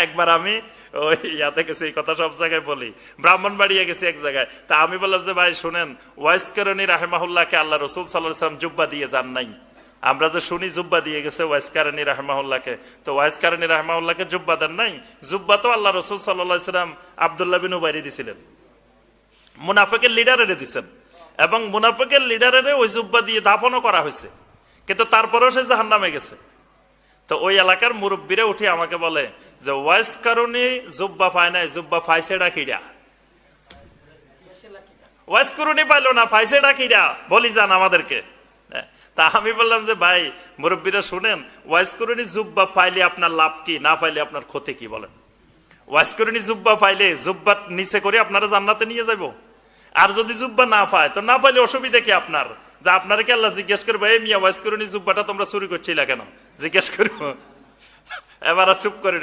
একবার আমি ওই ইয়াতে গেছি, এই কথা সব জায়গায় বলি, ব্রাহ্মণবাড়িয়া গেছি এক জায়গায়। তা আমি বললাম যে ভাই শুনেন, ওয়াইস কারণী রাহেমাহুল্লাহকে আল্লাহ রসুল সাল্লাল্লাহু আলাইহি ওয়াসাল্লাম জুব্বা দিয়ে যান নাই। আমরা তো শুনি জুব্বা দিয়ে গেছে ওয়াইস কারণী রাহেমাহুল্লাহকে, তো ওয়াইস কারণী রাহেমাহুল্লাহকে জুব্বা দেন নাই? জুব্বা তো আল্লাহ রসুল সাল্লাল্লাহু আলাইহি ওয়াসাল্লাম আব্দুল্লাহ বিন উবাইরে দিছিলেন, মুনাফিকের লিডারের দিছেন, এবং মুনাফিকের লিডারের ওই জুব্বা দিয়ে দাফনও করা হয়েছে, কিন্তু তারপরেও সে জাহান্নামে গেছে। তো ওই এলাকার মুরব্বীরা উঠে আমাকে বলে যে ওয়াইস কারণে জুব্বা পায় নাই, জুব্বা পাইছে ডাকিরা, ওয়াইস কারণে পাইলো না, পাইছে ডাকিরা, বলি যান আমাদেরকে। তা আমি বললাম যে ভাই মুরব্বীরা শুনেন, ওয়াইস কারণে জুব্বা পাইলে আপনার লাভ কি, না পাইলে আপনার ক্ষতি কি বলেন? ওয়াইস কারণে জুব্বা পাইলে জুব্বা নিচে করে আপনারা জান্নাতে নিয়ে যাবো, আর যদি জুব্বা না পায় তো না পাইলে অসুবিধা কি আপনার? যে আপনারা কি আল্লাহ জিজ্ঞেস করবে এই মিয়া ওয়াইস কারণে জুব্বাটা তোমরা চুরি করছিলা কেন, জিজ্ঞেস করবো? এবার চুপ করে